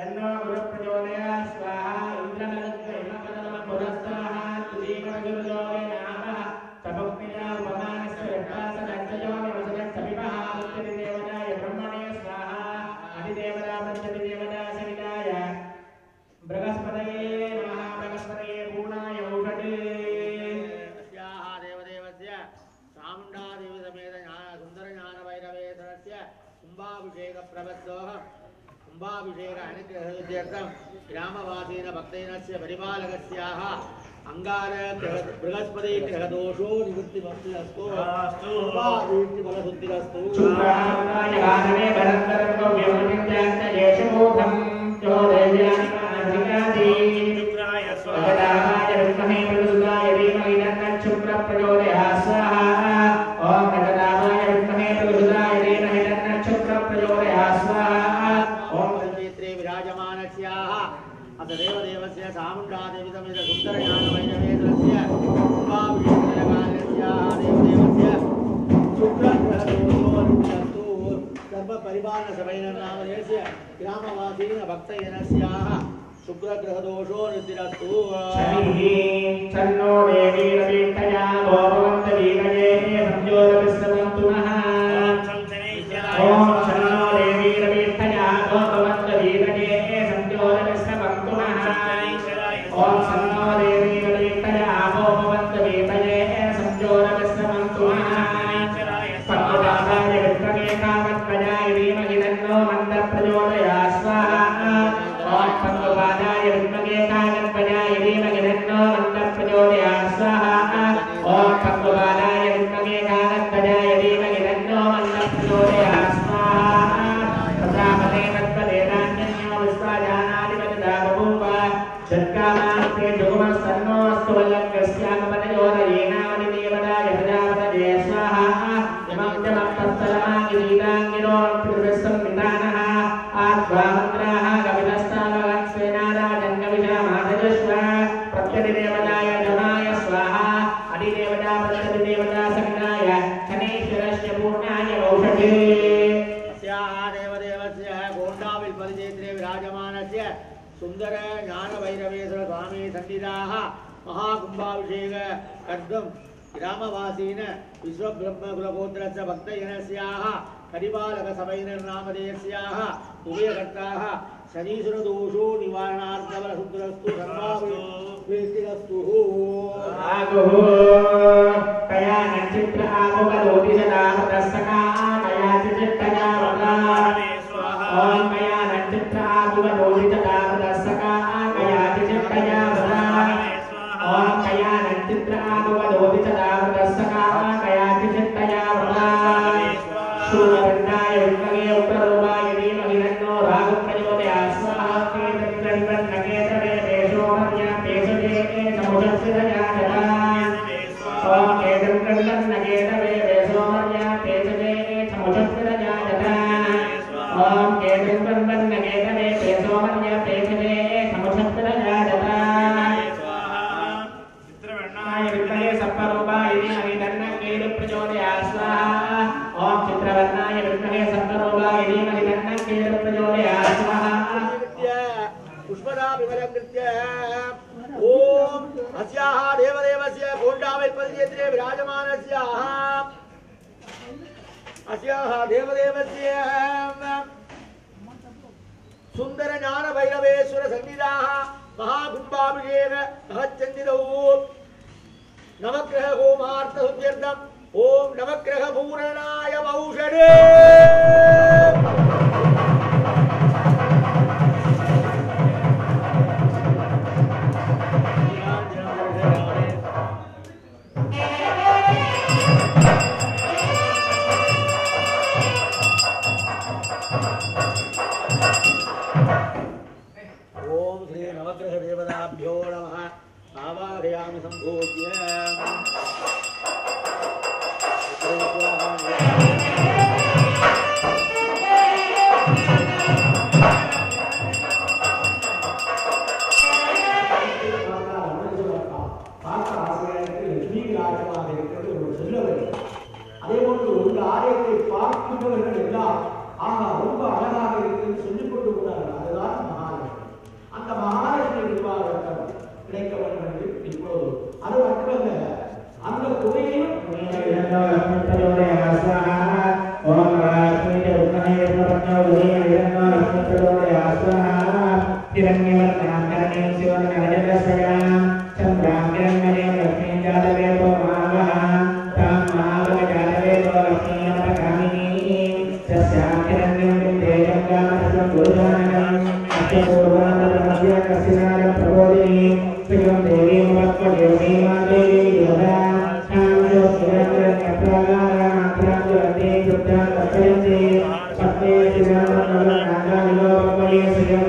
तन्नो गुरुप्रचोदयात् स्वाहा इन्द्रनगरं पुरस्ताः तुजीवनगुरुजोगे नामः तपक्रिया उपमानस्य रक्तासदक्षयो निवसदत्सविभः मुक्तिदेवताय ब्रह्मणे स्वाहा अधिदेवता पञ्चमिदेवता सविताय बृहस्पतये नमः बृहस्पतये पूर्णाय औषधे अस्याः देवदेवस्य चामुण्डादेवी समेत सुन्दरज्ञानभैरवेश्वरस्य कुम्भाभिषेकप्रबद्धोः कुम्भाभिषेक अनुग्रहतीर्थं ग्रामवासीन भक्तैनस्य परिपालकस्याः अंगार बृहस्पति ग्रहदोषो निवृत्तिमस्तु कुम्भाभिषेकफलशुद्धिरस्तु चुम्बाय गानने भरतरं व्यवनित्यास्य येषमोधं यो देव्यानिकाधिकादी शुक्राय स्वाहाय विद्महे प्रचोदयाय धीमहि तन्नः शुक्रः प्रचोदयात् स्वाहा ओम नगदाय विद्महे प्रचोदयाय धीमहि तन्नः शुक्रः प्रचोदयात् स्वाहा ओम क्षेत्रे विराजमानस्याः अतदेवदेवस्य चामुण्डादेवी समेत सुन्दरज्ञानवैरवेश्वरस्य कुम्भाभिषेककालस्याः देवदेवस्य शुक्रग्रहदोषो सर्वपरिपालनसमयनामधेयस्य ग्रामवासीन भक्तजनस्याः शुक्रग्रहदोषो निवृत्तिरस्तु तन्नो देवी रवितया भवन्तवीरये संयोगविश्रमन्तु नः ओम तन्नो देवी रवितया भवन्तवीरये संयोगविश्रमन्तु नः ओम तन्नो देवी रवितया भवन्तवीरये संयोगविश्रमन्तु नः पद्मनाभाय विद्महे कामध्वजाय धीमहि तन्नो मन्दः प्रचोदयात् स्वाहा ओम पद्मनाभाय विद्महे कामध्वजाय धीमहि तन्नो मन्दः प्रचोदयात् स्वाहा ओम पद्मनाभाय विद्महे कामध्वजाय धीमहि तन्नो मन्दः प्रचोदयात् स्वाहा प्रजापते तत्त्वदेवान्यो विश्वजानादिपतिता बभूव षट्कामास्ते जुगुमस्तन्नोऽस्तु वल्लभ्यस्यामपदयोदयेनावनिदेवताय प्रजापतये स्वाहा इमं जमत्तत्सलमाङ्गिरीताङ्गिरोऽप्युर्विश्वं आत्वामन्त्राः कवितस्तावगत्स्वेनादाजङ्गविषामादजस्व प्रत्यधिदेवताय जनाय स्वाहा अधिदेवता प्रत्यधिदेवता सविताय शनेश्वरस्य पूर्णाय औषधे अस्याः देवदेवस्य गोण्डाविल्परिक्षेत्रे विराजमानस्य सुन्दर ज्ञानभैरवेश्वर स्वामी सन्निधाः महाकुम्भाभिषेक कर्तुं ग्रामवासीन विश्वब्रह्मकुलगोत्रस्य भक्तजनस्याः परिपालकसभैर्नामधेयस्याः उभयकर्ताः शनीश्वरदोषो निवारणार्थबलशुद्धिरस्तु सर्वाभिष्टिरस्तु आगुः कया नक्षत्र आगुवलोति सदावतस्सका कया चित्तया वदा ओम कया नक्षत्र आगुवलोति सदावतस्सका कया चित्तया वदा ओम कया नक्षत्र आगुवलोति सदावतस्सका कया चित्तया वदा शूलगण्डाय विद्महे उग्ररूपाय धीमहि तन्नो राहुः प्रचोदयात् स्वाहा केतन्नकेतवे देशोमर्या पेशजे समुषस्सिदया जता ओम केतन्नकेतवे देशोमर्या पेशजे समुषस्सिदया जता ओम केतन्नकेतवे देशोमर्या पेशजे समुषस्सिदया जता चित्रवर्णाय विद्महे सप्तरूपाय धीमहि तन्नः केतुः प्रचोदयात् स्वाहा ओम चित्रवर्णाय विद्महे सप्तरूपाय धीमहि तन्नः केतुः प्रचोदयात् स्वाहा पुष्पदाभिमलकृत्य ओम अस्याः देवदेवस्य गोण्डाविल्परिक्षेत्रे विराजमानस्याः अस्याः देवदेवस्य सुन्दर ज्ञानभैरवेश्वर सन्निधाः महाकुम्भाभिषेक महच्चन्दितौ नवग्रह होमार्थसिद्ध्यर्थम् ओम नवग्रह पूरणाय औषधे ओम श्री नवग्रह देवताभ्यो नमः आवाहयामि संभूज्य ஆலயத்தை பார்க்கின்றவர்கள் எல்லாம் ஆஹா ரொம்ப அழகாக இருக்கிறது சொல்லிக் கொண்டு போனார்கள். அதுதான் மகாலட்சுமி. हिरण्यवर्णाकरणे शिवनगरजलस्वयां चन्द्रां हिरण्मयं लक्ष्मीं जातवेदो महावः तां महावगजातवेदो लक्ष्मीमपगामिनीं तस्यां हिरण्यं विद्येयं गामरसं गुरुजानकम् अष्टपूर्वानरमध्यकसिनारं प्रबोधिनीं श्रियं देवीमवत्वयोगीमा देवी योगा तां ज्योतिरङ्गप्रगारामात्रां ज्योतिं बुद्धां कथयन्ति पद्मे शिवामन्नवनागानिलोपमये श्रियं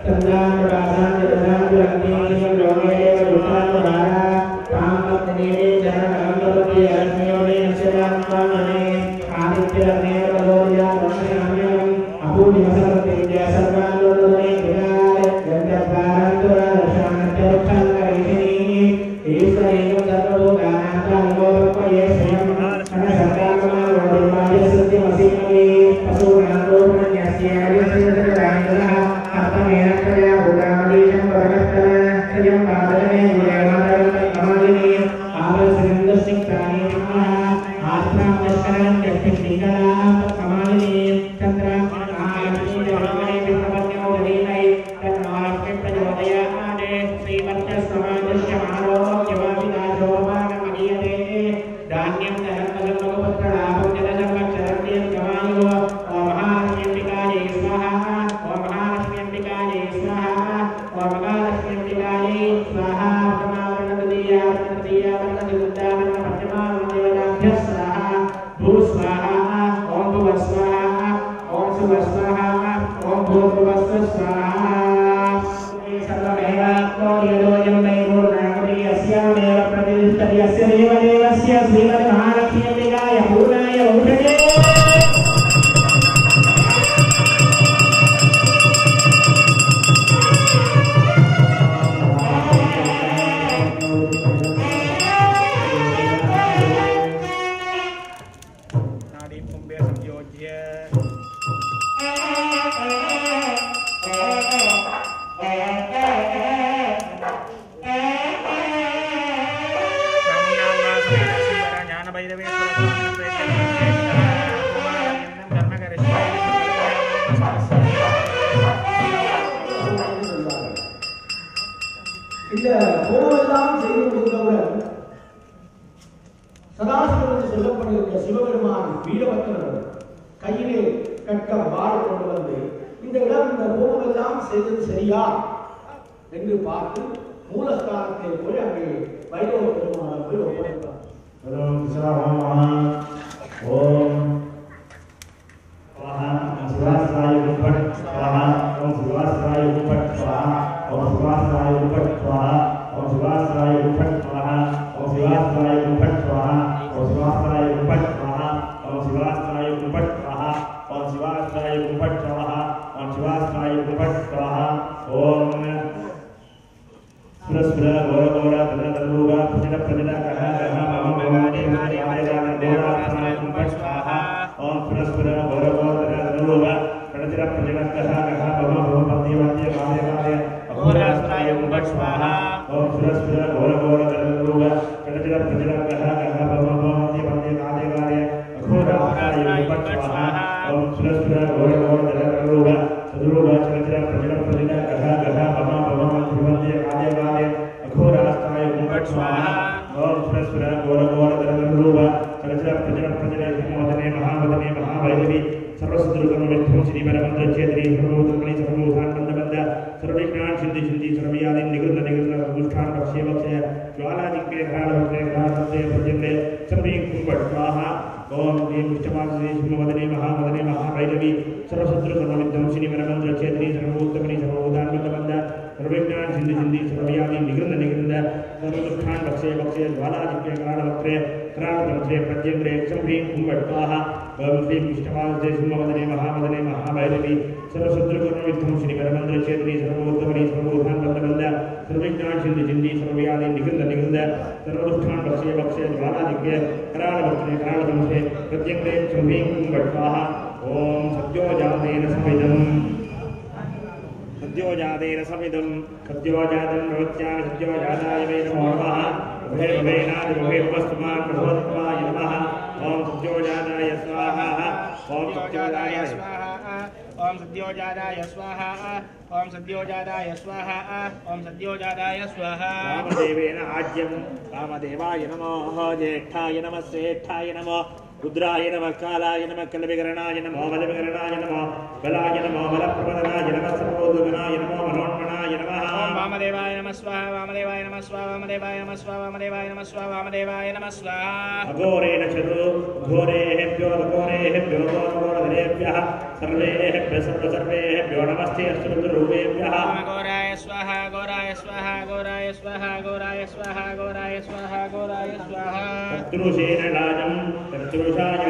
चन्द्रानुराधां जलधां ज्वलन्तीं श्रियं लोकेव दुष्टानुभारा तां पद्मिनीं जनकं करोति लक्ष्मीयोनि नश्यतां स्वामिने आदित्यरत्नेन प्रचोदयां वन्दयाम्यहम् अपूर्णिमसर्वतें जय सर्वालोकने विराज गन्धर्वानन्दुरादर्शानत्यरुक्षाङ्गरीषिणी ईश्वरेण सर्वभूतानां श्रियं अनसर्गागमावोदिमाय सत्यमसीमवे पशूनां रोपणन्यस्यादिशेषरायणः हस्तमेन प्रया भूतामदीशं परमस्तन श्रियं पादने विजयमातरमालिनी आवश्रियं दर्शिक्तानि नमः आस्त्रां दर्शनं यक्षिणीकलां कमालिनी चन्द्रां आलक्ष्मी जगन्मये विष्णुपत्न्यो दधीमहि तन्नास्मै प्रचोदयात् श्रीवत्ससमादृश्यमारोग्यवापिदाशोपानमदीयते धान्यं धनं भगवत्प्रलाभं जलसंरक्षणं गमायो ॐ महालक्ष्म्यम्बिकायै स्वाहा ॐ महालक्ष्म्यम्बिकायै स्वाहा ॐ महालक्ष्म्यम्बिकायै स्वाहा प्रमावरणदीयावरणदीयावरणदीयावरणपञ्चमावरणदेवताभ्यः स्वाहा भूस्वाहा ॐ भुवस्वाहा ॐ सुवस्वाहा ॐ भूर्भुवस्व स्वाहा सर्वमेवात्मोऽयं नैर्भूर्णामपि अस्यामेव प्रतिष्ठति अस्य देवदेवस्य श्रीमन्महालक्ष्म्यम्बिकाय पूर्णाय औषधे இந்த கோவெல்லாம் செய்து முடிந்தவுடன் சதாசிவன் என்று சொல்லப்படுகின்ற சிவபெருமான் வீரபத்திரர் கையிலே கட்ட வாள் கொண்டு வந்து இந்த இடம் இந்த கோவெல்லாம் செய்தது சரியா என்று பார்த்து மூலஸ்தானத்தை போய் அங்கே வைரவ பெருமானை போய் ஒப்படைத்தார். ஓம் शिवासाय उपट स्वाहा ओम शिवासाय उपट स्वाहा ओम शिवासाय उपट स्वाहा ओम शिवासाय उपट स्वाहा ओम शिवासाय उपट स्वाहा ओम शिवासाय उपट स्वाहा ओम शिवासाय उपट स्वाहा ओम शिवासाय उपट स्वाहा ओम शिवासाय उपट स्वाहा ओम सुरसुर गौर गौर तदरूगा प्रजन प्रजन कह कह मम भवानी हरि आयरा गौरा उपट स्वाहा ओम सुरसुर गौर गौर तदरूगा प्रजन प्रजन कह कह मम भवानी वंद्य गाय गाय अघोरास्त्राय उपट स्वाहा ओम सुरसुर गौर गौर तदरूगा प्रजन प्रजन कह कह मम भवानी वंद्य गाय गाय अघोरास्त्राय उपट स्वाहा ओम सुरसुर गौर गौर तदरूगा तदरूगा प्रजन प्रजन प्रजन कह कह मम भवानी वंद्य गाय गाय अघोरास्त्राय उपट स्वाहा ओम सुरसुर गौर गौर तदरूगा प्रजन प्रजन प्रजन हिमवदने महावदने महावैरवी सर्वसुदुर्गमविद्धं श्रीवरमन्त्रचेतरी सर्वभूतकली सर्वभूतान् बन्धबन्ध सर्वविघ्नान् छिन्धि छिन्धि सर्वव्याधिन् निगृह्ण निगृह्ण दुष्टान् भक्ष्ये भक्ष्य ज्वालादिक्के घ्राणभक्ष्ये घ्राणभक्ष्ये पर्जन्ये सर्वैः कुम्भट स्वाहा ओम श्री विष्णुमासने हिमवदने महावैरवी सर्वशत्रुसर्वविद्धं श्रीवरमन्त्रचेतरी सर्वभूतकली सर्वभूतान् बन्धबन्ध सर्वविघ्नान् छिन्धि छिन्धि सर्वव्याधिन् निगृह्ण निगृह्ण सर्वदुष्टान् भक्ष्ये भक्ष्ये ज्वालादिक्के घ्राणभक्ष्ये घ्राणभक्ष्ये पर्जन्ये सर्वैः कुम्भट स्वाहा ओम श्री विष्णुमासने हिमवदने महावैरवी सर्वशत्रुसर्वविद्धं श्रीवरमन्त्रचेतरी सर्वभूतकली सर्वभूतान् बन्धबन्ध सर्वविघ्नान् छिन्धि छिन्धि सर्वव्याधिन् निगृह्ण निगृह्ण सर्वदुष्टान् भक्ष्ये भक्ष्ये ज्वालादिक्के घ्राणभक्ष्ये घ्राणभक्ष्ये पर्जन्ये सर्वैः कुम्भट स्वाहा ओम सद्योजातेन समिदं सद्योजातं भवत्यां सद्योजाताय वै नमो नमः उभयनादिभुवस्तुमान् भगवत्पाय नमः ओम सद्योजाताय स्वाहा ओम सद्योजाताय स्वाहा ओम सद्योजाताय स्वाहा ओम सद्योजाताय स्वाहा ओम सद्योजाताय स्वाहा वामदेवेन आज्यं वामदेवाय नमः ज्येष्ठाय नमः श्रेष्ठाय नमः रुद्राय नमः कालाय नमः कलविकरणाय नमः बलविकरणाय नमः बलाय नमः बलप्रबलाय नमः सर्वोदगनाय नमः मनोन्मनाय नमः ओम वामदेवाय नमः स्वाहा वामदेवाय नमः स्वाहा वामदेवाय नमः स्वाहा वामदेवाय नमः स्वाहा वामदेवाय नमः स्वाहा अघोरेण चतु घोरेभ्यो घोरेभ्यो घोरधरेभ्यः सर्वेभ्यः सर्वेभ्यो नमस्ते अस्तु रुद्ररूपेभ्यः घोराय स्वाहा घोराय स्वाहा घोराय स्वाहा घोराय स्वाहा घोराय स्वाहा घोराय स्वाहा तत्रुषेण राजं तत्रुषाय